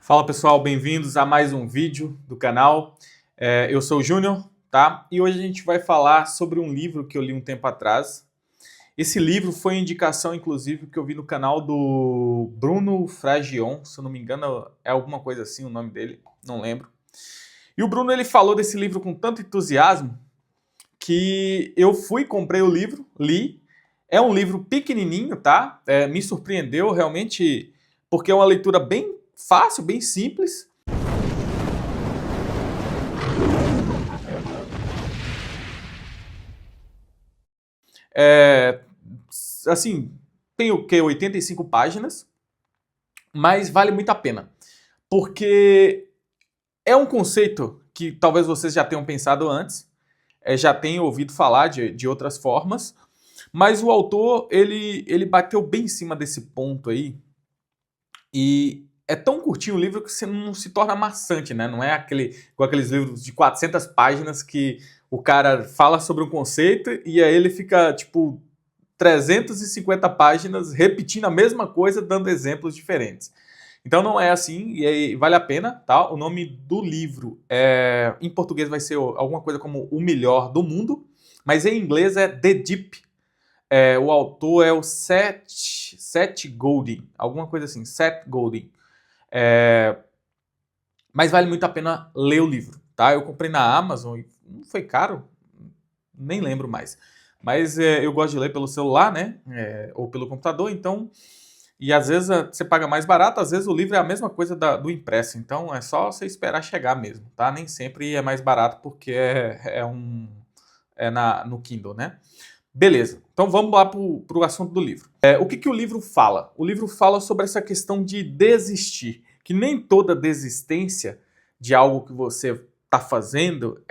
Fala pessoal, bem-vindos a mais um vídeo do canal. Eu sou o Júnior, tá? E hoje a gente vai falar sobre um livro que eu li um tempo atrás. Esse livro foi indicação, inclusive, que eu vi no canal do Bruno Fragion, se eu não me engano é alguma coisa assim o nome dele, não lembro. E o Bruno ele falou desse livro com tanto entusiasmo que eu fui, comprei o livro, li. É um livro pequenininho, tá? Me surpreendeu realmente porque é uma leitura bem fácil, bem simples. É, assim, tem o que? 85 páginas, mas vale muito a pena. Porque é um conceito que talvez vocês já tenham pensado antes, já tenham ouvido falar de outras formas, mas o autor, ele bateu bem em cima desse ponto aí, e é tão curtinho o livro que você não se torna maçante, né? Não é igual aqueles livros de 400 páginas que o cara fala sobre um conceito e aí ele fica, tipo, 350 páginas repetindo a mesma coisa, dando exemplos diferentes. Então não é assim, e aí vale a pena, tá? O nome do livro em português vai ser alguma coisa como O Melhor do Mundo, mas em inglês é The Deep. O autor é o Seth Godin, alguma coisa assim, Seth Godin. Mas vale muito a pena ler o livro, tá? Eu comprei na Amazon e não foi caro, nem lembro mais. Mas eu gosto de ler pelo celular, né? Ou pelo computador, então... E às vezes você paga mais barato, às vezes o livro é a mesma coisa do impresso. Então é só você esperar chegar mesmo, tá? Nem sempre é mais barato porque no Kindle, né? Beleza, então vamos lá pro assunto do livro. O que o livro fala? O livro fala sobre essa questão de desistir. Que nem toda desistência de algo que você está fazendo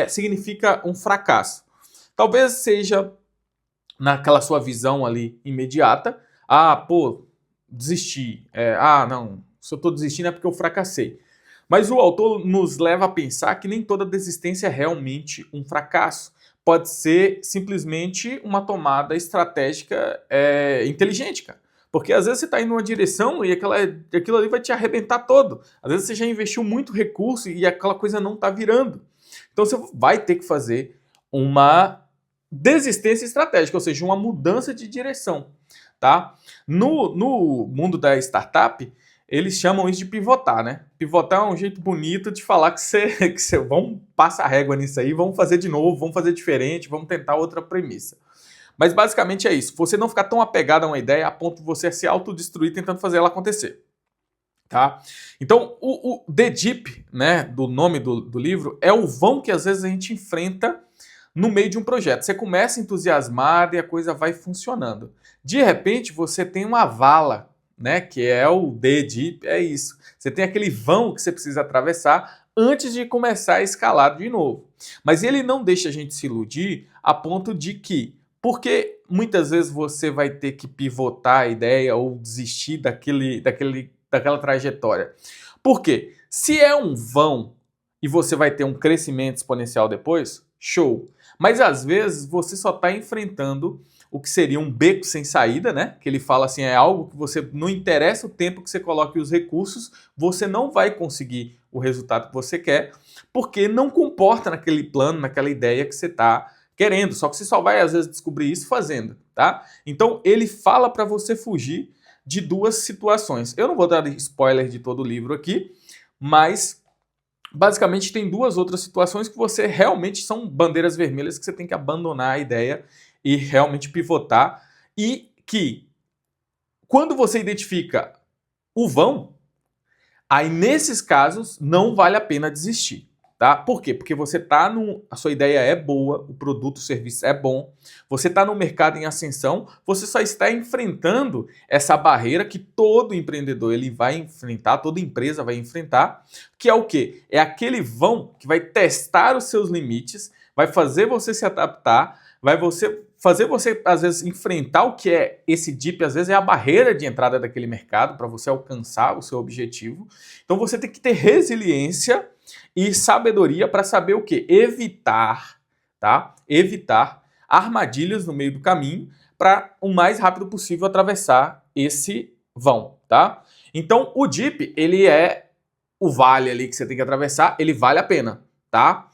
significa um fracasso. Talvez seja naquela sua visão ali imediata. Ah, pô, desisti. Não, se eu estou desistindo é porque eu fracassei. Mas o autor nos leva a pensar que nem toda desistência é realmente um fracasso. Pode ser simplesmente uma tomada estratégica inteligente, cara. Porque às vezes você está indo numa direção e aquilo ali vai te arrebentar todo. Às vezes você já investiu muito recurso e aquela coisa não está virando. Então você vai ter que fazer uma desistência estratégica, ou seja, uma mudança de direção. Tá? No mundo da startup, eles chamam isso de pivotar, né? Pivotar é um jeito bonito de falar que você vamos passar a régua nisso aí, vamos fazer de novo, vamos fazer diferente, vamos tentar outra premissa. Mas basicamente é isso. Você não ficar tão apegado a uma ideia a ponto de você se autodestruir tentando fazer ela acontecer. Tá? Então, o The Deep, né, do nome do livro, é o vão que às vezes a gente enfrenta no meio de um projeto. Você começa entusiasmado e a coisa vai funcionando. De repente, você tem uma vala, né, que é o The Deep, é isso. Você tem aquele vão que você precisa atravessar antes de começar a escalar de novo. Mas ele não deixa a gente se iludir a ponto de que, porque muitas vezes você vai ter que pivotar a ideia ou desistir daquela trajetória. Por quê? Se é um vão e você vai ter um crescimento exponencial depois, show. Mas às vezes você só está enfrentando o que seria um beco sem saída, né? Que ele fala assim, é algo que você não interessa o tempo que você coloque os recursos, você não vai conseguir o resultado que você quer, porque não comporta naquele plano, naquela ideia que você está querendo. Só que você só vai às vezes descobrir isso fazendo, tá? Então ele fala para você fugir de duas situações. Eu não vou dar spoiler de todo o livro aqui, mas basicamente tem duas outras situações que você realmente são bandeiras vermelhas que você tem que abandonar a ideia e realmente pivotar, e que quando você identifica o vão, aí nesses casos não vale a pena desistir. Tá? Por quê? Porque você tá a sua ideia é boa, o produto, o serviço é bom, você está no mercado em ascensão, você só está enfrentando essa barreira que todo empreendedor ele vai enfrentar, toda empresa vai enfrentar, que é o quê? É aquele vão que vai testar os seus limites, vai fazer você se adaptar, fazer você, às vezes, enfrentar o que é esse dip, às vezes é a barreira de entrada daquele mercado para você alcançar o seu objetivo. Então você tem que ter resiliência e sabedoria para saber o que? Evitar, tá? Evitar armadilhas no meio do caminho para o mais rápido possível atravessar esse vão, tá? Então o dip, ele é o vale ali que você tem que atravessar, ele vale a pena, tá?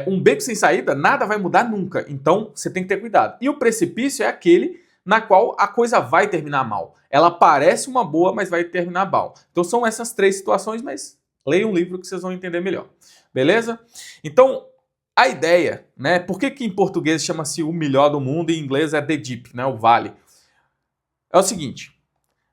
Um beco sem saída, nada vai mudar nunca, então você tem que ter cuidado. E o precipício é aquele na qual a coisa vai terminar mal. Ela parece uma boa, mas vai terminar mal. Então são essas três situações, mas leiam um livro que vocês vão entender melhor. Beleza? Então, a ideia, né? Por que em português chama-se o melhor do mundo e em inglês é The Deep, né? O vale. É o seguinte,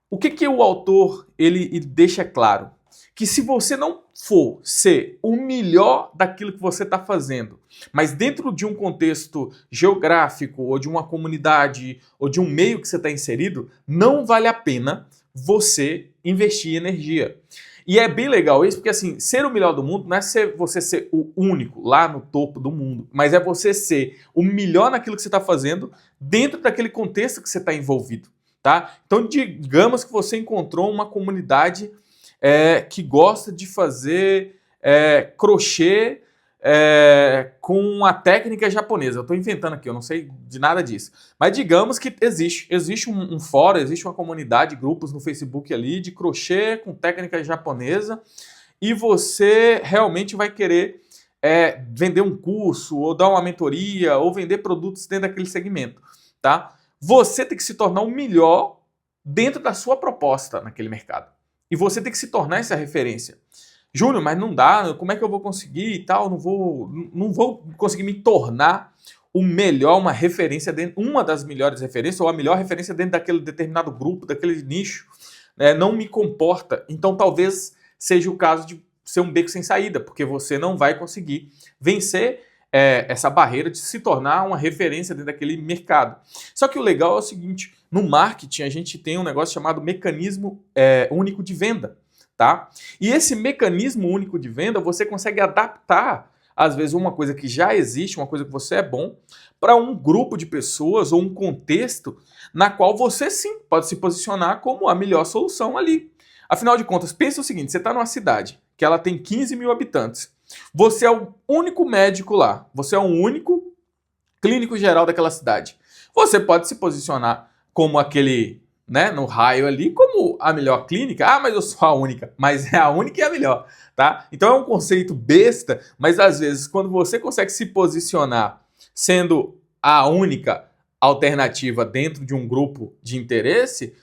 o que o autor ele deixa claro? Que se você não for ser o melhor daquilo que você está fazendo, mas dentro de um contexto geográfico, ou de uma comunidade, ou de um meio que você está inserido, não vale a pena você investir energia. E é bem legal isso, porque assim, ser o melhor do mundo não é você ser o único lá no topo do mundo, mas é você ser o melhor naquilo que você está fazendo dentro daquele contexto que você está envolvido. Tá? Então, digamos que você encontrou uma comunidade que gosta de fazer crochê com a técnica japonesa. Eu estou inventando aqui, eu não sei de nada disso. Mas digamos que existe um fórum, existe uma comunidade, grupos no Facebook ali de crochê com técnica japonesa e você realmente vai querer vender um curso ou dar uma mentoria ou vender produtos dentro daquele segmento, tá? Você tem que se tornar o melhor dentro da sua proposta naquele mercado. E você tem que se tornar essa referência. Júnior, mas não dá, como é que eu vou conseguir e tal? Não vou conseguir me tornar o melhor, uma referência dentro, uma das melhores referências, ou a melhor referência dentro daquele determinado grupo, daquele nicho. Não me comporta. Então talvez seja o caso de ser um beco sem saída, porque você não vai conseguir vencer essa barreira de se tornar uma referência dentro daquele mercado. Só que o legal é o seguinte, no marketing a gente tem um negócio chamado mecanismo único de venda, tá? E esse mecanismo único de venda você consegue adaptar, às vezes, uma coisa que já existe, uma coisa que você é bom, para um grupo de pessoas ou um contexto na qual você sim pode se posicionar como a melhor solução ali. Afinal de contas, pensa o seguinte, você está numa cidade que ela tem 15 mil habitantes, você é o único médico lá, você é o único clínico geral daquela cidade. Você pode se posicionar como aquele, né, no raio ali, como a melhor clínica. Ah, mas eu sou a única. Mas é a única e a melhor, tá? Então é um conceito besta, mas às vezes quando você consegue se posicionar sendo a única alternativa dentro de um grupo de interesse,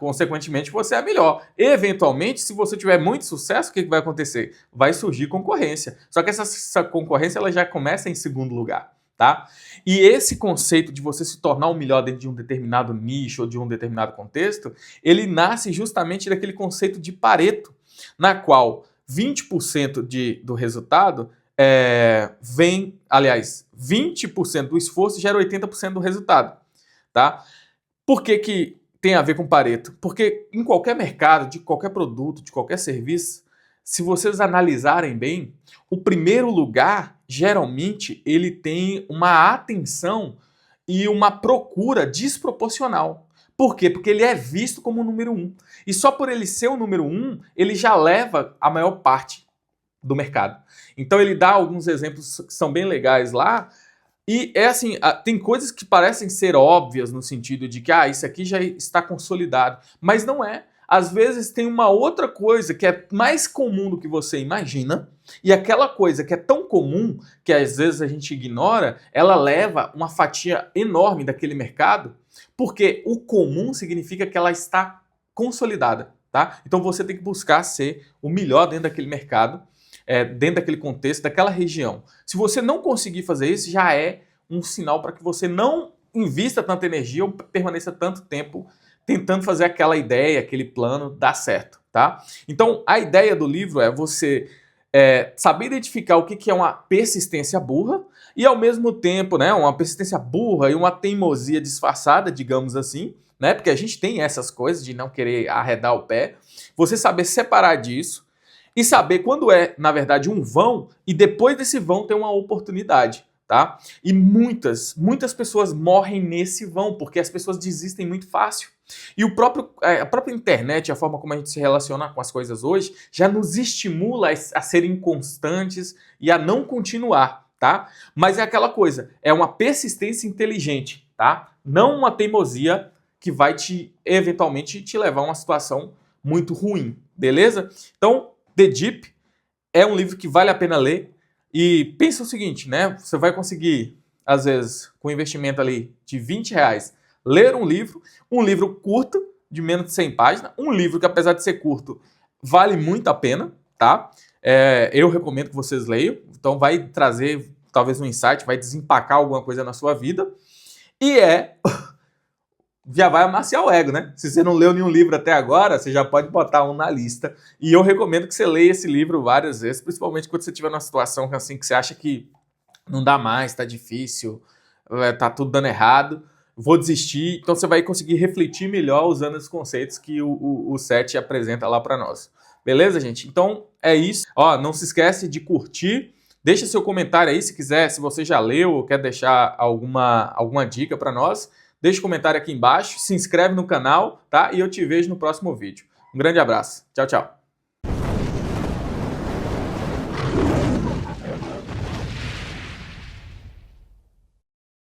consequentemente você é a melhor. Eventualmente, se você tiver muito sucesso, o que vai acontecer? Vai surgir concorrência. Só que essa concorrência ela já começa em segundo lugar. Tá? E esse conceito de você se tornar o melhor dentro de um determinado nicho ou de um determinado contexto, ele nasce justamente daquele conceito de Pareto, na qual 20% do resultado vem, aliás, 20% do esforço gera 80% do resultado. Tá? Por que tem a ver com Pareto? Porque em qualquer mercado, de qualquer produto, de qualquer serviço, se vocês analisarem bem, o primeiro lugar, geralmente, ele tem uma atenção e uma procura desproporcional. Por quê? Porque ele é visto como o número 1. E só por ele ser o número 1, ele já leva a maior parte do mercado. Então ele dá alguns exemplos que são bem legais lá. E assim, tem coisas que parecem ser óbvias no sentido de que isso aqui já está consolidado, mas não é. Às vezes tem uma outra coisa que é mais comum do que você imagina, e aquela coisa que é tão comum que às vezes a gente ignora, ela leva uma fatia enorme daquele mercado, porque o comum significa que ela está consolidada, tá? Então você tem que buscar ser o melhor dentro daquele mercado, dentro daquele contexto, daquela região. Se você não conseguir fazer isso, já é um sinal para que você não invista tanta energia ou permaneça tanto tempo tentando fazer aquela ideia, aquele plano dar certo, tá? Então, a ideia do livro é você saber identificar o que é uma persistência burra e, ao mesmo tempo, né, uma persistência burra e uma teimosia disfarçada, digamos assim, né? Porque a gente tem essas coisas de não querer arredar o pé. Você saber separar disso e saber quando é, na verdade, um vão e depois desse vão tem uma oportunidade, tá? E muitas pessoas morrem nesse vão porque as pessoas desistem muito fácil. E a própria internet, a forma como a gente se relaciona com as coisas hoje, já nos estimula a serem constantes e a não continuar, tá? Mas é aquela coisa, é uma persistência inteligente, tá? Não uma teimosia que vai eventualmente te levar a uma situação muito ruim, beleza? Então, The Deep é um livro que vale a pena ler. E pensa o seguinte, né? Você vai conseguir, às vezes, com um investimento ali de R$20, ler um livro curto, de menos de 100 páginas, um livro que, apesar de ser curto, vale muito a pena, tá? Eu recomendo que vocês leiam, então vai trazer talvez um insight, vai desempacar alguma coisa na sua vida, e já vai amaciar o ego, né? Se você não leu nenhum livro até agora, você já pode botar um na lista, e eu recomendo que você leia esse livro várias vezes, principalmente quando você estiver numa situação assim, que você acha que não dá mais, tá difícil, tá tudo dando errado, vou desistir. Então você vai conseguir refletir melhor usando os conceitos que o Seth apresenta lá para nós. Beleza, gente? Então é isso. Ó, não se esquece de curtir. Deixa seu comentário aí se quiser, se você já leu ou quer deixar alguma dica para nós. Deixa o comentário aqui embaixo, se inscreve no canal, tá? E eu te vejo no próximo vídeo. Um grande abraço. Tchau, tchau.